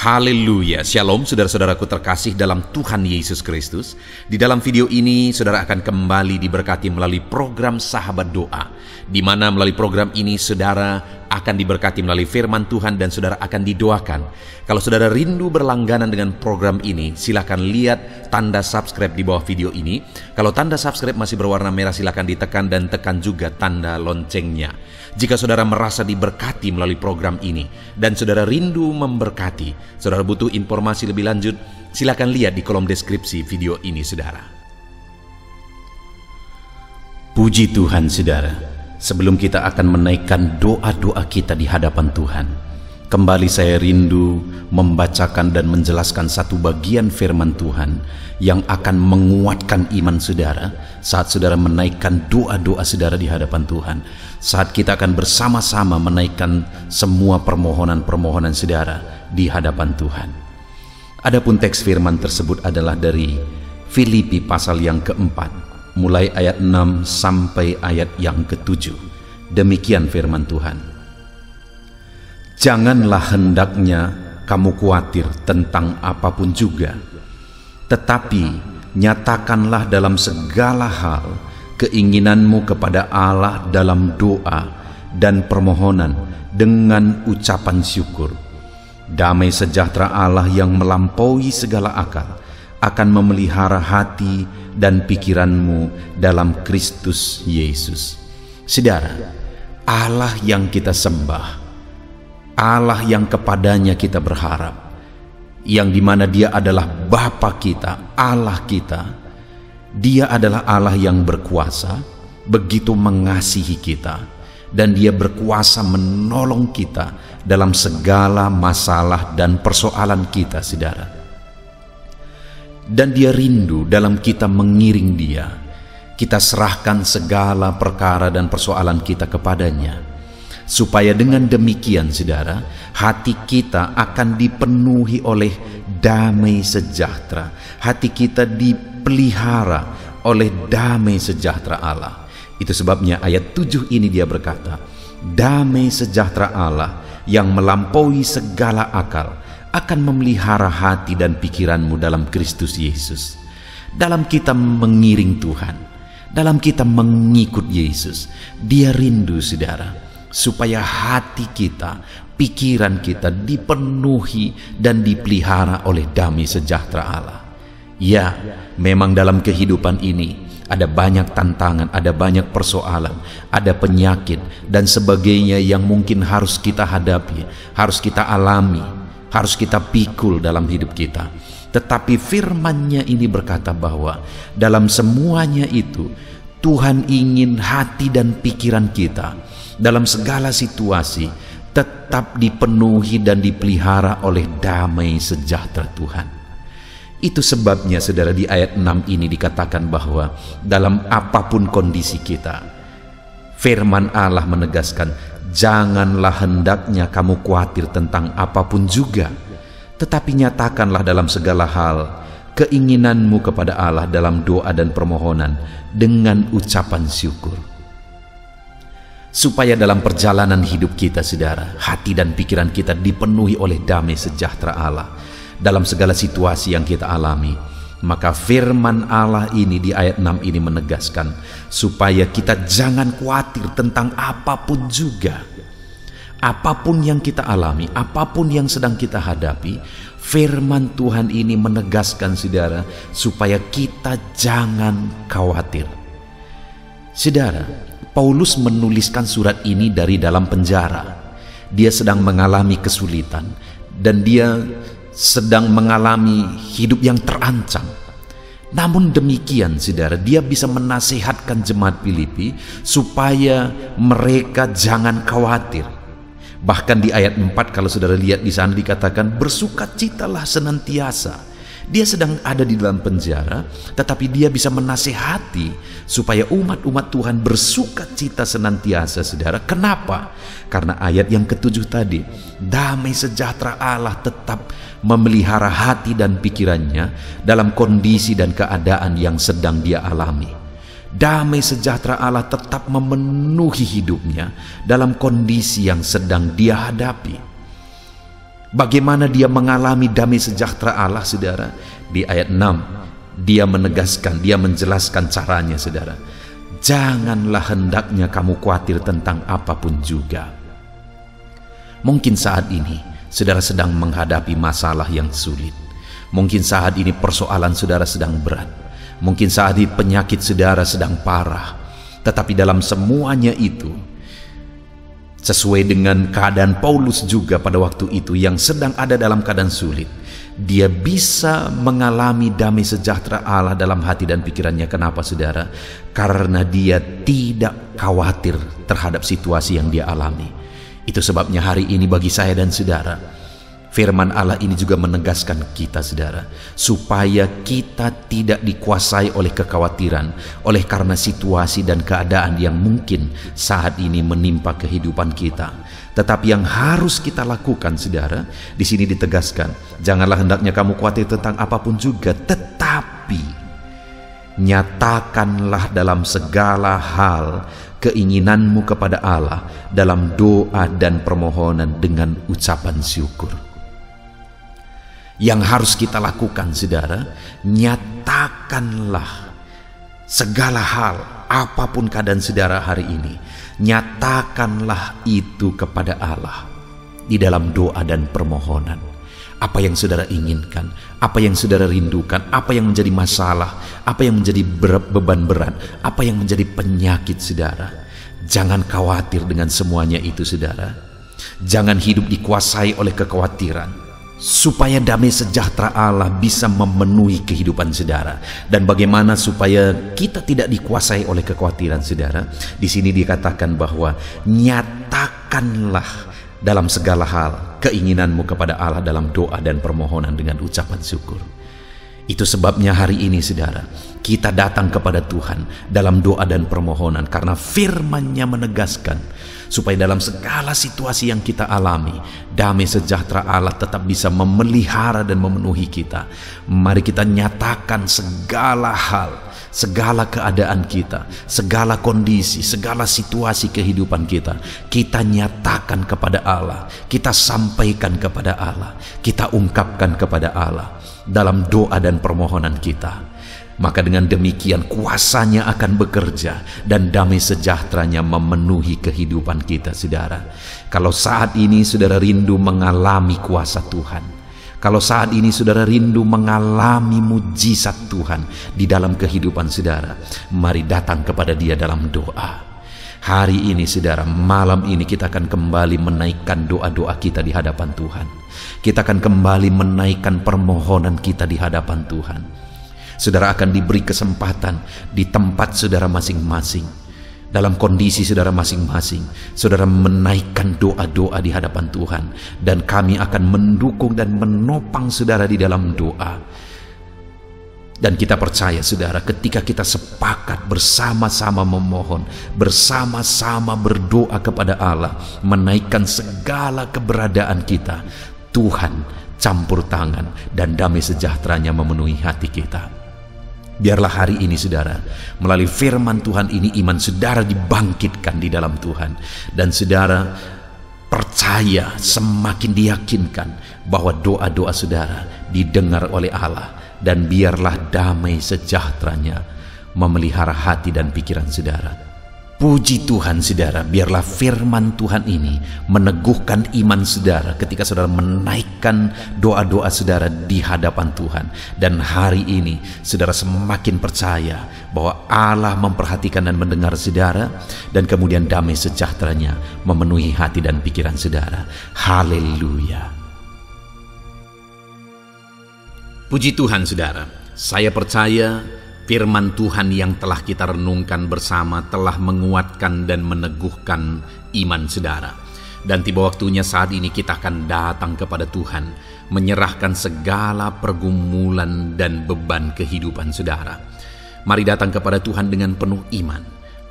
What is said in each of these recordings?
Haleluya, Shalom saudara-saudaraku terkasih dalam Tuhan Yesus Kristus. Di dalam video ini saudara akan kembali diberkati melalui program Sahabat Doa, di mana melalui program ini saudara akan diberkati melalui firman Tuhan dan saudara akan didoakan. Kalau saudara rindu berlangganan dengan program ini, silakan lihat tanda subscribe di bawah video ini. Kalau tanda subscribe masih berwarna merah, silakan ditekan dan tekan juga tanda loncengnya. Jika saudara merasa diberkati melalui program ini dan saudara rindu memberkati, saudara butuh informasi lebih lanjut, silakan lihat di kolom deskripsi video ini, saudara. Puji Tuhan, saudara. Sebelum kita akan menaikkan doa-doa kita di hadapan Tuhan, kembali saya rindu membacakan dan menjelaskan satu bagian firman Tuhan yang akan menguatkan iman saudara saat saudara menaikkan doa-doa saudara di hadapan Tuhan. Saat kita akan bersama-sama menaikkan semua permohonan-permohonan saudara di hadapan Tuhan. Adapun teks firman tersebut adalah dari Filipi pasal yang keempat, mulai ayat 6 sampai ayat yang ke-7. Demikian firman Tuhan. Janganlah hendaknya kamu khawatir tentang apapun juga, tetapi nyatakanlah dalam segala hal keinginanmu kepada Allah dalam doa dan permohonan dengan ucapan syukur. Damai sejahtera Allah yang melampaui segala akal akan memelihara hati dan pikiranmu dalam Kristus Yesus. Saudara, Allah yang kita sembah, Allah yang kepadanya kita berharap, yang dimana Dia adalah Bapa kita, Allah kita. Dia adalah Allah yang berkuasa, begitu mengasihi kita, dan Dia berkuasa menolong kita dalam segala masalah dan persoalan kita, saudara. Dan Dia rindu dalam kita mengiring Dia. Kita serahkan segala perkara dan persoalan kita kepadanya, supaya dengan demikian, saudara, hati kita akan dipenuhi oleh damai sejahtera. Hati kita dipelihara oleh damai sejahtera Allah. Itu sebabnya ayat 7 ini dia berkata, damai sejahtera Allah yang melampaui segala akal akan memelihara hati dan pikiranmu dalam Kristus Yesus. Dalam kita mengiring Tuhan, dalam kita mengikut Yesus, Dia rindu, saudara, supaya hati kita, pikiran kita dipenuhi dan dipelihara oleh damai sejahtera Allah. Ya, memang dalam kehidupan ini ada banyak tantangan, ada banyak persoalan, ada penyakit dan sebagainya yang mungkin harus kita hadapi, harus kita alami, harus kita pikul dalam hidup kita. Tetapi firman-Nya ini berkata bahwa dalam semuanya itu Tuhan ingin hati dan pikiran kita dalam segala situasi tetap dipenuhi dan dipelihara oleh damai sejahtera Tuhan. Itu sebabnya, saudara, di ayat 6 ini dikatakan bahwa dalam apapun kondisi kita, firman Allah menegaskan, janganlah hendaknya kamu khawatir tentang apapun juga, tetapi nyatakanlah dalam segala hal keinginanmu kepada Allah dalam doa dan permohonan dengan ucapan syukur. Supaya dalam perjalanan hidup kita, saudara, hati dan pikiran kita dipenuhi oleh damai sejahtera Allah dalam segala situasi yang kita alami. Maka firman Allah ini di ayat 6 ini menegaskan supaya kita jangan khawatir tentang apapun juga. Apapun yang kita alami, apapun yang sedang kita hadapi, firman Tuhan ini menegaskan, saudara, supaya kita jangan khawatir. Saudara, Paulus menuliskan surat ini dari dalam penjara. Dia sedang mengalami kesulitan dan dia sedang mengalami hidup yang terancam. Namun demikian, saudara, dia bisa menasihatkan jemaat Filipi supaya mereka jangan khawatir. Bahkan di ayat 4, kalau saudara lihat di sana dikatakan, bersukacitalah senantiasa. Dia sedang ada di dalam penjara, tetapi dia bisa menasihati supaya umat-umat Tuhan bersukacita senantiasa, saudara. Kenapa? Karena ayat yang ke-7 tadi, damai sejahtera Allah tetap memelihara hati dan pikirannya dalam kondisi dan keadaan yang sedang dia alami. Damai sejahtera Allah tetap memenuhi hidupnya dalam kondisi yang sedang dia hadapi. Bagaimana dia mengalami damai sejahtera Allah, saudara? Di ayat 6, dia menegaskan, dia menjelaskan caranya, saudara. Janganlah hendaknya kamu khawatir tentang apapun juga. Mungkin saat ini saudara sedang menghadapi masalah yang sulit. Mungkin saat ini persoalan saudara sedang berat. Mungkin saat ini penyakit saudara sedang parah. Tetapi dalam semuanya itu, sesuai dengan keadaan Paulus juga pada waktu itu yang sedang ada dalam keadaan sulit, dia bisa mengalami damai sejahtera Allah dalam hati dan pikirannya. Kenapa, saudara? Karena dia tidak khawatir terhadap situasi yang dia alami. Itu sebabnya hari ini bagi saya dan saudara, firman Allah ini juga menegaskan kita, saudara, supaya kita tidak dikuasai oleh kekhawatiran, oleh karena situasi dan keadaan yang mungkin saat ini menimpa kehidupan kita. Tetapi yang harus kita lakukan, saudara, di sini ditegaskan, janganlah hendaknya kamu khawatir tentang apapun juga, tetapi nyatakanlah dalam segala hal keinginanmu kepada Allah dalam doa dan permohonan dengan ucapan syukur. Yang harus kita lakukan, saudara, nyatakanlah segala hal, apapun keadaan saudara hari ini, nyatakanlah itu kepada Allah di dalam doa dan permohonan. Apa yang saudara inginkan, apa yang saudara rindukan, apa yang menjadi masalah, apa yang menjadi beban berat, apa yang menjadi penyakit saudara. Jangan khawatir dengan semuanya itu, saudara. Jangan hidup dikuasai oleh kekhawatiran, supaya damai sejahtera Allah bisa memenuhi kehidupan saudara. Dan bagaimana supaya kita tidak dikuasai oleh kekhawatiran, saudara? Di sini dikatakan bahwa nyatakanlah dalam segala hal keinginanmu kepada Allah dalam doa dan permohonan dengan ucapan syukur. Itu sebabnya hari ini, saudara, kita datang kepada Tuhan dalam doa dan permohonan, karena firman-Nya menegaskan supaya dalam segala situasi yang kita alami, damai sejahtera Allah tetap bisa memelihara dan memenuhi kita. Mari kita nyatakan segala hal, segala keadaan kita, segala kondisi, segala situasi kehidupan kita, kita nyatakan kepada Allah, kita sampaikan kepada Allah, kita ungkapkan kepada Allah dalam doa dan permohonan kita. Maka dengan demikian kuasa-Nya akan bekerja dan damai sejahtera-Nya memenuhi kehidupan kita, saudara. Kalau saat ini saudara rindu mengalami kuasa Tuhan, kalau saat ini saudara rindu mengalami mujizat Tuhan di dalam kehidupan saudara, mari datang kepada Dia dalam doa. Hari ini, saudara, malam ini kita akan kembali menaikkan doa-doa kita di hadapan Tuhan. Kita akan kembali menaikkan permohonan kita di hadapan Tuhan. Saudara akan diberi kesempatan di tempat saudara masing-masing, dalam kondisi saudara masing-masing, saudara menaikkan doa-doa di hadapan Tuhan, dan kami akan mendukung dan menopang saudara di dalam doa. Dan kita percaya, saudara, ketika kita sepakat bersama-sama memohon, bersama-sama berdoa kepada Allah, menaikkan segala keberadaan kita, Tuhan campur tangan dan damai sejahtera-Nya memenuhi hati kita. Biarlah hari ini, saudara, melalui firman Tuhan ini, iman saudara dibangkitkan di dalam Tuhan, dan saudara percaya, semakin diyakinkan bahwa doa-doa saudara didengar oleh Allah, dan biarlah damai sejahtera-Nya memelihara hati dan pikiran saudara. Puji Tuhan, saudara, biarlah firman Tuhan ini meneguhkan iman saudara ketika saudara menaikkan doa-doa saudara di hadapan Tuhan. Dan hari ini saudara semakin percaya bahwa Allah memperhatikan dan mendengar saudara, dan kemudian damai sejahtera-Nya memenuhi hati dan pikiran saudara. Haleluya. Puji Tuhan, saudara. Saya percaya firman Tuhan yang telah kita renungkan bersama telah menguatkan dan meneguhkan iman saudara. Dan tiba waktunya saat ini kita akan datang kepada Tuhan, menyerahkan segala pergumulan dan beban kehidupan saudara. Mari datang kepada Tuhan dengan penuh iman,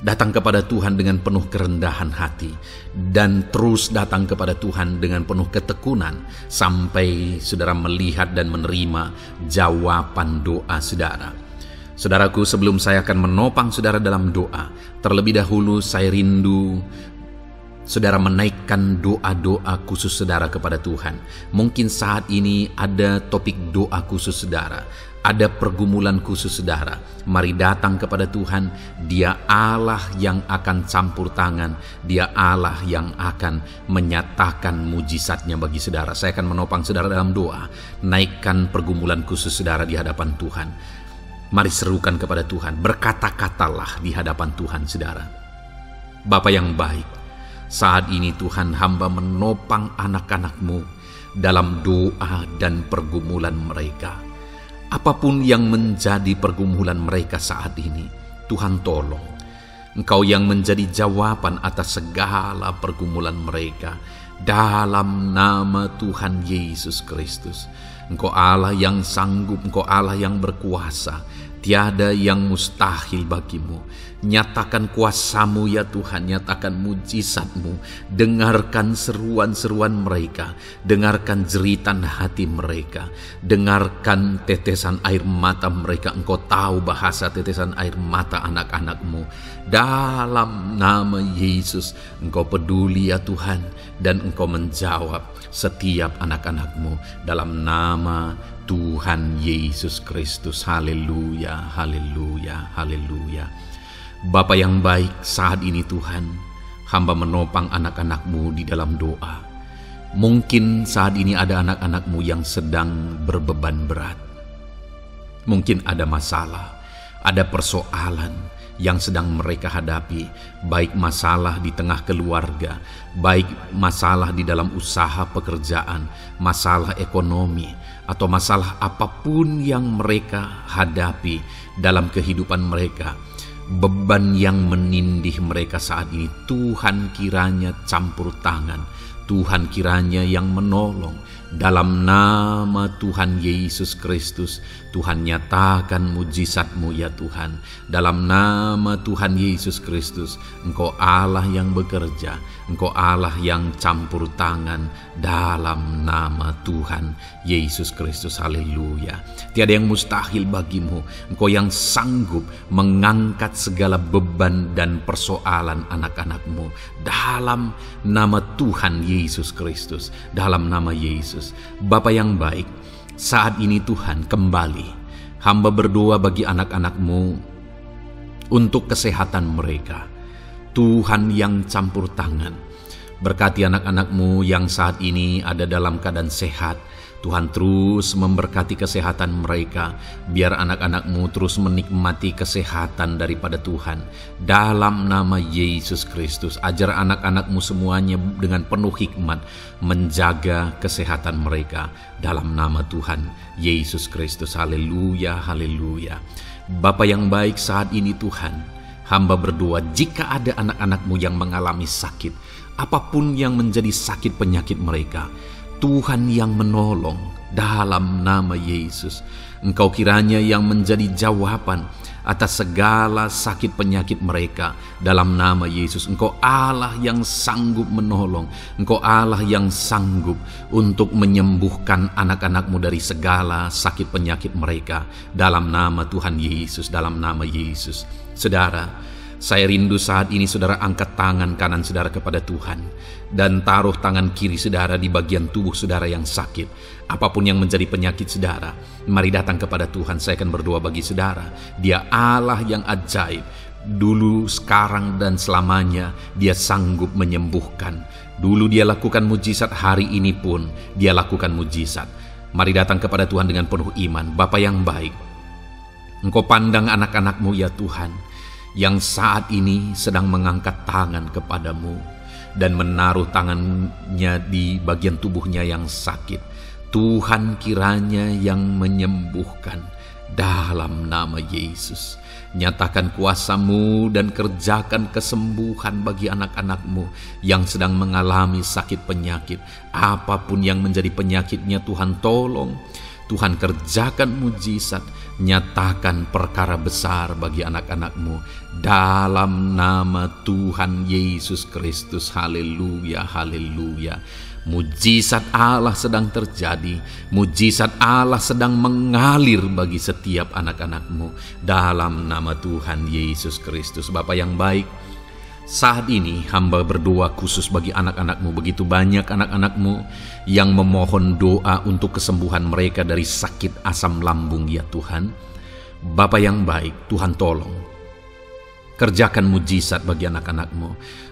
datang kepada Tuhan dengan penuh kerendahan hati, dan terus datang kepada Tuhan dengan penuh ketekunan sampai saudara melihat dan menerima jawaban doa saudara. Saudaraku, sebelum saya akan menopang saudara dalam doa, terlebih dahulu saya rindu saudara menaikkan doa-doa khusus saudara kepada Tuhan. Mungkin saat ini ada topik doa khusus saudara, ada pergumulan khusus saudara. Mari datang kepada Tuhan. Dia Allah yang akan campur tangan, Dia Allah yang akan menyatakan mujizatnya bagi saudara. Saya akan menopang saudara dalam doa. Naikkan pergumulan khusus saudara di hadapan Tuhan. Mari serukan kepada Tuhan, berkata-katalah di hadapan Tuhan saudara. Bapa yang baik, saat ini Tuhan, hamba menopang anak-anak-Mu dalam doa dan pergumulan mereka. Apapun yang menjadi pergumulan mereka saat ini, Tuhan tolong. Engkau yang menjadi jawaban atas segala pergumulan mereka. Dalam nama Tuhan Yesus Kristus. Engkau Allah yang sanggup, Engkau Allah yang berkuasa. Tiada yang mustahil bagimu. Nyatakan kuasa-Mu ya Tuhan, nyatakan mujizat-Mu. Dengarkan seruan-seruan mereka, dengarkan jeritan hati mereka, dengarkan tetesan air mata mereka. Engkau tahu bahasa tetesan air mata anak-anak-Mu. Dalam nama Yesus, Engkau peduli ya Tuhan, dan Engkau menjawab setiap anak-anak-Mu dalam nama Tuhan Yesus Kristus. Haleluya, haleluya, haleluya. Bapa yang baik, saat ini Tuhan, hamba menopang anak-anak-Mu di dalam doa. Mungkin saat ini ada anak-anak-Mu yang sedang berbeban berat. Mungkin ada masalah, ada persoalan yang sedang mereka hadapi, baik masalah di tengah keluarga, baik masalah di dalam usaha pekerjaan, masalah ekonomi, atau masalah apapun yang mereka hadapi dalam kehidupan mereka. Beban yang menindih mereka saat ini, Tuhan kiranya campur tangan, Tuhan kiranya yang menolong. Dalam nama Tuhan Yesus Kristus, Tuhan nyatakan mujizat-Mu ya Tuhan. Dalam nama Tuhan Yesus Kristus, Engkau Allah yang bekerja, Engkau Allah yang campur tangan. Dalam nama Tuhan Yesus Kristus, haleluya. Tiada yang mustahil bagimu. Engkau yang sanggup mengangkat segala beban dan persoalan anak-anak-Mu. Dalam nama Tuhan Yesus Kristus, dalam nama Yesus. Bapa yang baik, saat ini Tuhan, kembali hamba berdoa bagi anak-anak-Mu untuk kesehatan mereka. Tuhan yang campur tangan, berkati anak-anak-Mu yang saat ini ada dalam keadaan sehat. Tuhan terus memberkati kesehatan mereka, biar anak-anak-Mu terus menikmati kesehatan daripada Tuhan. Dalam nama Yesus Kristus, ajar anak-anak-Mu semuanya dengan penuh hikmat menjaga kesehatan mereka. Dalam nama Tuhan Yesus Kristus, haleluya, haleluya. Bapa yang baik, saat ini Tuhan, hamba berdoa jika ada anak-anak-Mu yang mengalami sakit, apapun yang menjadi sakit penyakit mereka, Tuhan yang menolong. Dalam nama Yesus, Engkau kiranya yang menjadi jawaban atas segala sakit penyakit mereka. Dalam nama Yesus, Engkau Allah yang sanggup menolong, Engkau Allah yang sanggup untuk menyembuhkan anak-anak-Mu dari segala sakit penyakit mereka. Dalam nama Tuhan Yesus, dalam nama Yesus. Saudara, saya rindu saat ini saudara angkat tangan kanan saudara kepada Tuhan dan taruh tangan kiri saudara di bagian tubuh saudara yang sakit. Apapun yang menjadi penyakit saudara, mari datang kepada Tuhan. Saya akan berdoa bagi saudara. Dia Allah yang ajaib. Dulu, sekarang, dan selamanya Dia sanggup menyembuhkan. Dulu Dia lakukan mujizat, hari ini pun Dia lakukan mujizat. Mari datang kepada Tuhan dengan penuh iman. Bapa yang baik, Engkau pandang anak-anak-Mu ya Tuhan, yang saat ini sedang mengangkat tangan kepadamu dan menaruh tangannya di bagian tubuhnya yang sakit. Tuhan kiranya yang menyembuhkan. Dalam nama Yesus, nyatakan kuasa-Mu dan kerjakan kesembuhan bagi anak-anak-Mu yang sedang mengalami sakit penyakit. Apapun yang menjadi penyakitnya, Tuhan tolong. Tuhan kerjakan mujizat, nyatakan perkara besar bagi anak-anak-Mu. Dalam nama Tuhan Yesus Kristus, haleluya, haleluya. Mujizat Allah sedang terjadi, mujizat Allah sedang mengalir bagi setiap anak-anak-Mu. Dalam nama Tuhan Yesus Kristus. Bapa yang baik, Saat ini hamba berdoa khusus bagi anak-anak-Mu. Begitu banyak anak-anak-Mu yang memohon doa untuk kesembuhan mereka dari sakit asam lambung ya Tuhan. Bapa yang baik, Tuhan tolong. Kerjakan mujizat bagi anak-anak-Mu.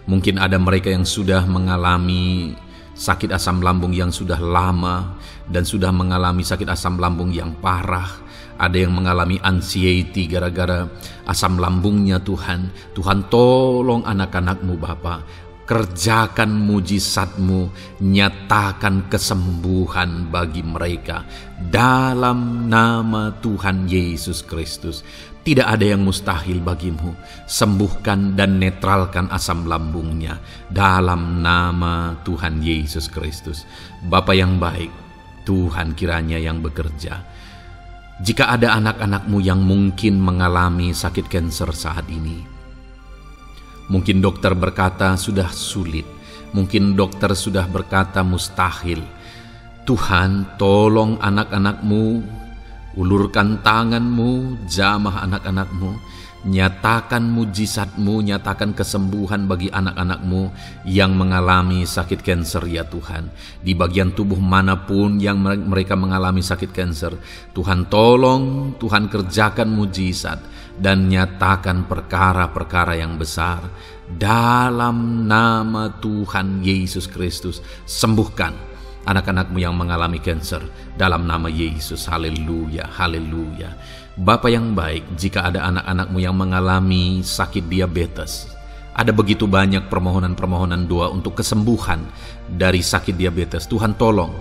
Mungkin ada mereka yang sudah mengalami sakit asam lambung yang sudah lama dan sudah mengalami sakit asam lambung yang parah. Ada yang mengalami anxiety gara-gara asam lambungnya Tuhan. Tuhan tolong anak-anak-Mu Bapa. Kerjakan mujizat-Mu, nyatakan kesembuhan bagi mereka. Dalam nama Tuhan Yesus Kristus. Tidak ada yang mustahil bagimu. Sembuhkan dan netralkan asam lambungnya. Dalam nama Tuhan Yesus Kristus. Bapa yang baik, Tuhan kiranya yang bekerja. Jika ada anak-anak-Mu yang mungkin mengalami sakit kanker saat ini, mungkin dokter berkata sudah sulit, mungkin dokter sudah berkata mustahil. Tuhan, tolong anak-anak-Mu, ulurkan tangan-Mu, jamah anak-anak-Mu, nyatakan mujizat-Mu, nyatakan kesembuhan bagi anak-anak-Mu yang mengalami sakit kanker ya Tuhan. Di bagian tubuh manapun yang mereka mengalami sakit kanker, Tuhan tolong, Tuhan kerjakan mujizat dan nyatakan perkara-perkara yang besar. Dalam nama Tuhan Yesus Kristus, sembuhkan anak-anak-Mu yang mengalami kanker dalam nama Yesus. Haleluya, haleluya. Bapa yang baik, jika ada anak-anak-Mu yang mengalami sakit diabetes, ada begitu banyak permohonan-permohonan doa untuk kesembuhan dari sakit diabetes. Tuhan tolong,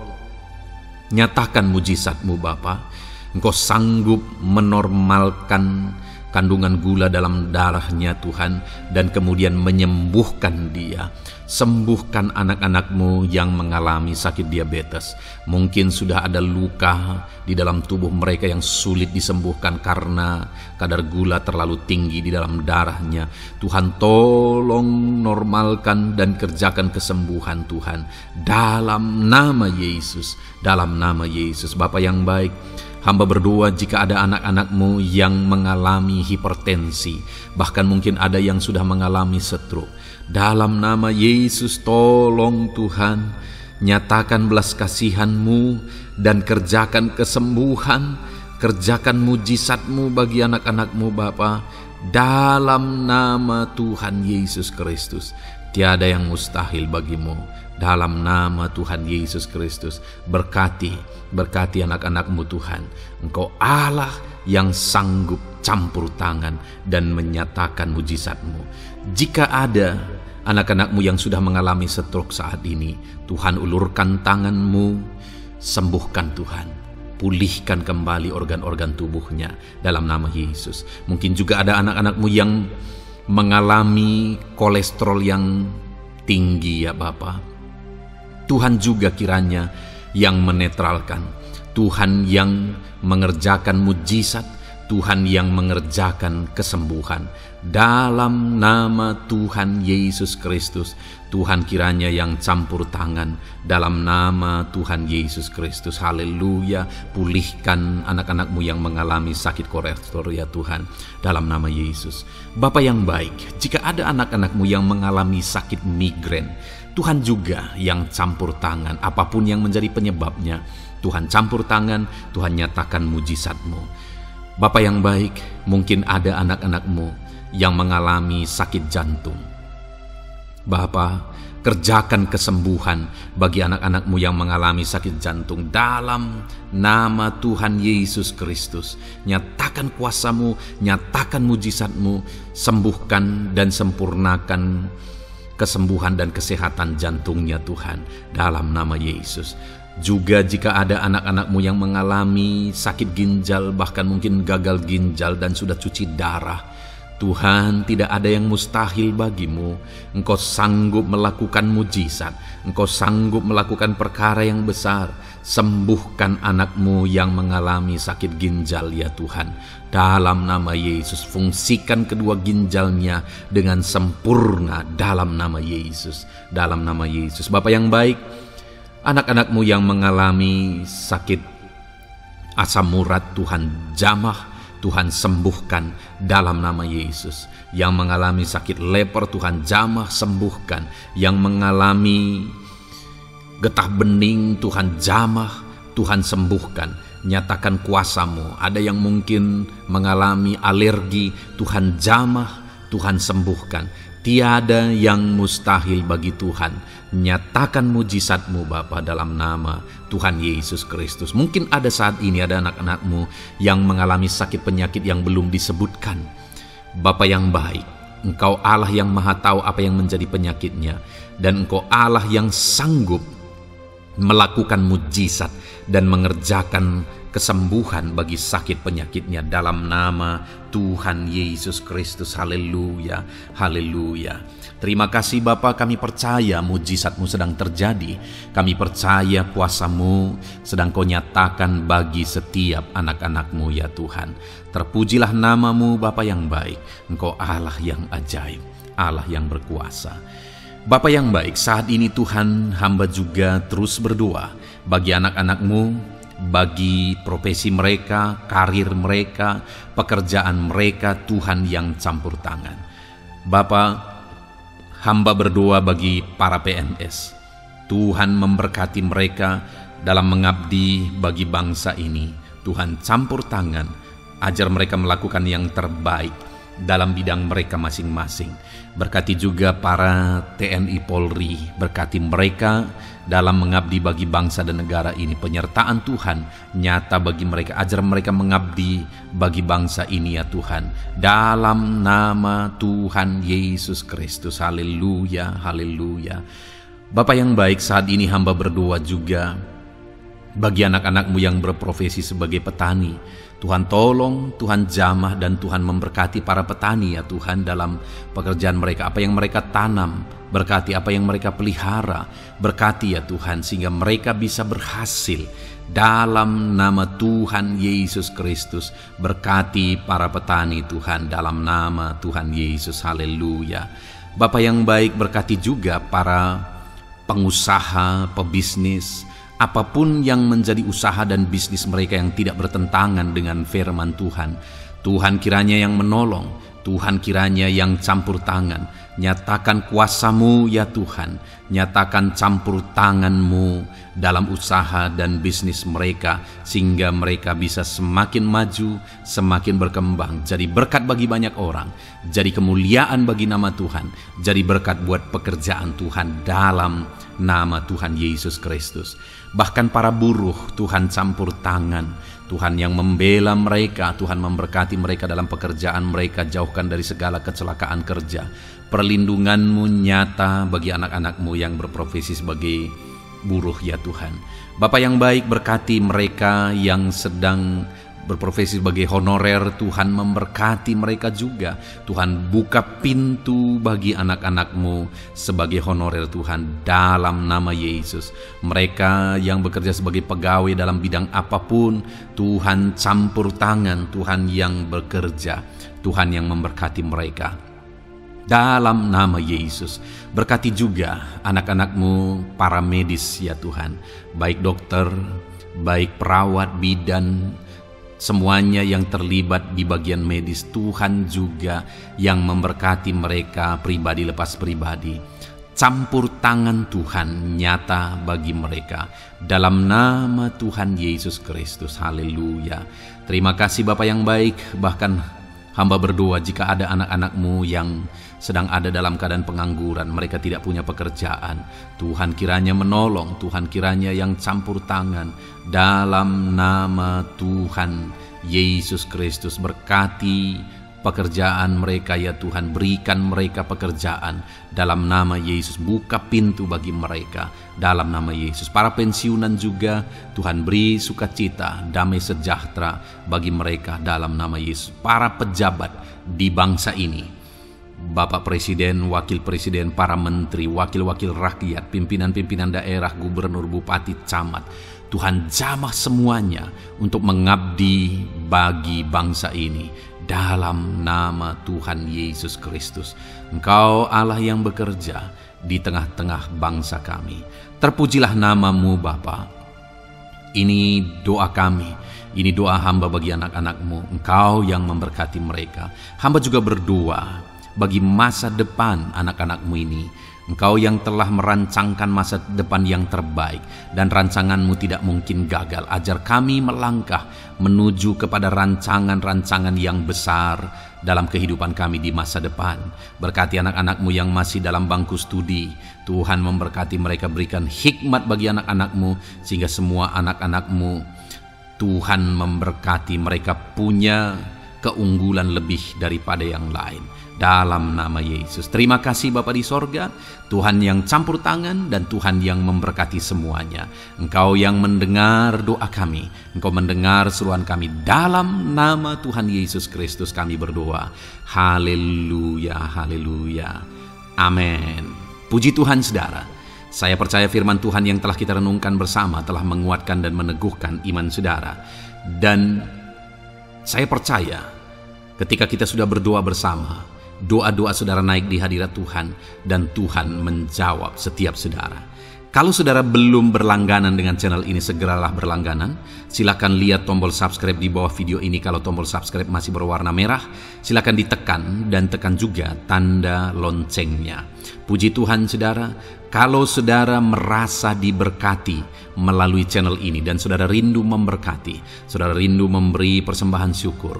nyatakan mujizat-Mu Bapa. Engkau sanggup menormalkan kandungan gula dalam darahnya Tuhan, dan kemudian menyembuhkan dia. Sembuhkan anak-anak-Mu yang mengalami sakit diabetes. Mungkin sudah ada luka di dalam tubuh mereka yang sulit disembuhkan karena kadar gula terlalu tinggi di dalam darahnya. Tuhan tolong normalkan dan kerjakan kesembuhan Tuhan. Dalam nama Yesus, dalam nama Yesus. Bapa yang baik, hamba berdoa jika ada anak-anak-Mu yang mengalami hipertensi, bahkan mungkin ada yang sudah mengalami stroke. Dalam nama Yesus, tolong Tuhan, nyatakan belas kasihan-Mu dan kerjakan kesembuhan, kerjakan mujizat-Mu bagi anak-anak-Mu Bapa. Dalam nama Tuhan Yesus Kristus, tiada yang mustahil bagimu. Dalam nama Tuhan Yesus Kristus, berkati anak-anak-Mu Tuhan. Engkau Allah yang sanggup campur tangan dan menyatakan mujizat-Mu. Jika ada anak-anak-Mu yang sudah mengalami stroke saat ini, Tuhan ulurkan tangan-Mu, sembuhkan Tuhan. Pulihkan kembali organ-organ tubuhnya dalam nama Yesus. Mungkin juga ada anak-anak-Mu yang mengalami kolesterol yang tinggi ya Bapa. Tuhan juga kiranya yang menetralkan. Tuhan yang mengerjakan mujizat, Tuhan yang mengerjakan kesembuhan. Dalam nama Tuhan Yesus Kristus, Tuhan kiranya yang campur tangan. Dalam nama Tuhan Yesus Kristus, haleluya. Pulihkan anak-anak-Mu yang mengalami sakit kolesterol ya Tuhan, dalam nama Yesus. Bapa yang baik, jika ada anak-anak-Mu yang mengalami sakit migrain, Tuhan juga yang campur tangan. Apapun yang menjadi penyebabnya, Tuhan campur tangan, Tuhan nyatakan mujizat-Mu. Bapa yang baik, mungkin ada anak-anak-Mu yang mengalami sakit jantung. Bapa, kerjakan kesembuhan bagi anak-anak-Mu yang mengalami sakit jantung. Dalam nama Tuhan Yesus Kristus, nyatakan kuasa-Mu, nyatakan mujizat-Mu, sembuhkan dan sempurnakan kesembuhan dan kesehatan jantungnya Tuhan, dalam nama Yesus. Juga jika ada anak-anak-Mu yang mengalami sakit ginjal, bahkan mungkin gagal ginjal dan sudah cuci darah, Tuhan, tidak ada yang mustahil bagimu. Engkau sanggup melakukan mujizat, Engkau sanggup melakukan perkara yang besar. Sembuhkan anak-Mu yang mengalami sakit ginjal ya Tuhan. Dalam nama Yesus, fungsikan kedua ginjalnya dengan sempurna dalam nama Yesus. Dalam nama Yesus. Bapa yang baik, anak-anak-Mu yang mengalami sakit asam urat, Tuhan jamah Tuhan sembuhkan dalam nama Yesus. Yang mengalami sakit leper, Tuhan jamah sembuhkan. Yang mengalami getah bening, Tuhan jamah, Tuhan sembuhkan. Nyatakan kuasa-Mu. Ada yang mungkin mengalami alergi, Tuhan jamah, Tuhan sembuhkan. Tiada yang mustahil bagi Tuhan. Nyatakan mujizat-Mu Bapa dalam nama Tuhan Yesus Kristus. Mungkin ada saat ini ada anak-anak-Mu yang mengalami sakit penyakit yang belum disebutkan. Bapa yang baik, Engkau Allah yang maha tahu apa yang menjadi penyakitnya. Dan Engkau Allah yang sanggup melakukan mujizat dan mengerjakan kesembuhan bagi sakit penyakitnya dalam nama Tuhan Yesus Kristus. Haleluya, haleluya. Terima kasih Bapa, kami percaya mujizat-Mu sedang terjadi. Kami percaya kuasa-Mu sedang Kau nyatakan bagi setiap anak-anak-Mu ya Tuhan. Terpujilah nama-Mu Bapa yang baik. Engkau Allah yang ajaib, Allah yang berkuasa. Bapa yang baik, saat ini Tuhan, hamba juga terus berdoa bagi anak-anak-Mu, bagi profesi mereka, karir mereka, pekerjaan mereka, Tuhan yang campur tangan. Bapa, hamba berdoa bagi para PNS. Tuhan memberkati mereka dalam mengabdi bagi bangsa ini. Tuhan campur tangan, ajar mereka melakukan yang terbaik dalam bidang mereka masing-masing. Berkati juga para TNI Polri, berkati mereka dalam mengabdi bagi bangsa dan negara ini. Penyertaan Tuhan nyata bagi mereka, ajar mereka mengabdi bagi bangsa ini ya Tuhan. Dalam nama Tuhan Yesus Kristus. Haleluya, haleluya. Bapa yang baik, saat ini hamba berdoa juga bagi anak-anak-Mu yang berprofesi sebagai petani. Tuhan tolong, Tuhan jamah, dan Tuhan memberkati para petani ya Tuhan dalam pekerjaan mereka. Apa yang mereka tanam, berkati apa yang mereka pelihara, berkati ya Tuhan sehingga mereka bisa berhasil. Dalam nama Tuhan Yesus Kristus, berkati para petani Tuhan dalam nama Tuhan Yesus. Haleluya. Bapa yang baik, berkati juga para pengusaha, pebisnis, apapun yang menjadi usaha dan bisnis mereka yang tidak bertentangan dengan firman Tuhan. Tuhan kiranya yang menolong, Tuhan kiranya yang campur tangan. Nyatakan kuasa-Mu ya Tuhan, nyatakan campur tangan-Mu dalam usaha dan bisnis mereka, sehingga mereka bisa semakin maju, semakin berkembang, jadi berkat bagi banyak orang, jadi kemuliaan bagi nama Tuhan, jadi berkat buat pekerjaan Tuhan dalam nama Tuhan Yesus Kristus. Bahkan para buruh, Tuhan campur tangan, Tuhan yang membela mereka, Tuhan memberkati mereka dalam pekerjaan mereka, jauhkan dari segala kecelakaan kerja. Perlindungan-Mu nyata bagi anak-anak-Mu yang berprofesi sebagai buruh ya Tuhan. Bapa yang baik, berkati mereka yang sedang berprofesi sebagai honorer, Tuhan memberkati mereka juga. Tuhan buka pintu bagi anak-anak-Mu sebagai honorer Tuhan dalam nama Yesus. Mereka yang bekerja sebagai pegawai dalam bidang apapun, Tuhan campur tangan, Tuhan yang bekerja, Tuhan yang memberkati mereka. Dalam nama Yesus, berkati juga anak-anak-Mu para medis ya Tuhan, baik dokter, baik perawat, bidan, semuanya yang terlibat di bagian medis. Tuhan juga yang memberkati mereka pribadi lepas pribadi. Campur tangan Tuhan nyata bagi mereka dalam nama Tuhan Yesus Kristus. Haleluya. Terima kasih Bapa yang baik. Bahkan hamba berdoa jika ada anak-anak-Mu yang sedang ada dalam keadaan pengangguran, mereka tidak punya pekerjaan, Tuhan kiranya menolong, Tuhan kiranya yang campur tangan dalam nama Tuhan Yesus Kristus. Berkati pekerjaan mereka ya Tuhan, berikan mereka pekerjaan dalam nama Yesus. Buka pintu bagi mereka dalam nama Yesus. Para pensiunan juga Tuhan beri sukacita, damai sejahtera bagi mereka dalam nama Yesus. Para pejabat di bangsa ini, Bapak Presiden, Wakil Presiden, para menteri, wakil-wakil rakyat, pimpinan-pimpinan daerah, gubernur, bupati, camat, Tuhan jamah semuanya untuk mengabdi bagi bangsa ini dalam nama Tuhan Yesus Kristus. Engkau Allah yang bekerja di tengah-tengah bangsa kami. Terpujilah nama-Mu Bapa. Ini doa kami Ini doa hamba bagi anak-anak-Mu, Engkau yang memberkati mereka. Hamba juga berdoa bagi masa depan anak-anak-Mu ini. Engkau yang telah merancangkan masa depan yang terbaik, dan rancangan-Mu tidak mungkin gagal. Ajar kami melangkah menuju kepada rancangan-rancangan yang besar dalam kehidupan kami di masa depan. Berkati anak-anak-Mu yang masih dalam bangku studi. Tuhan memberkati mereka, berikan hikmat bagi anak-anak-Mu, sehingga semua anak-anak-Mu, Tuhan memberkati mereka punya keunggulan lebih daripada yang lain. Dalam nama Yesus. Terima kasih Bapa di sorga, Tuhan yang campur tangan dan Tuhan yang memberkati semuanya. Engkau yang mendengar doa kami, Engkau mendengar seruan kami. Dalam nama Tuhan Yesus Kristus kami berdoa. Haleluya, haleluya. Amin. Puji Tuhan saudara. Saya percaya firman Tuhan yang telah kita renungkan bersama telah menguatkan dan meneguhkan iman saudara. Dan saya percaya ketika kita sudah berdoa bersama, doa-doa saudara naik di hadirat Tuhan, dan Tuhan menjawab setiap saudara. Kalau saudara belum berlangganan dengan channel ini, segeralah berlangganan. Silakan lihat tombol subscribe di bawah video ini. Kalau tombol subscribe masih berwarna merah, silakan ditekan dan tekan juga tanda loncengnya. Puji Tuhan saudara, kalau saudara merasa diberkati melalui channel ini dan saudara rindu memberkati, saudara rindu memberi persembahan syukur,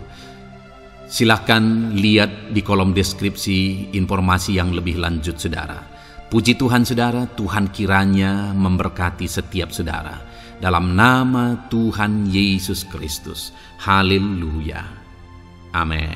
silakan lihat di kolom deskripsi informasi yang lebih lanjut saudara. Puji Tuhan saudara, Tuhan kiranya memberkati setiap saudara. Dalam nama Tuhan Yesus Kristus. Haleluya. Amin.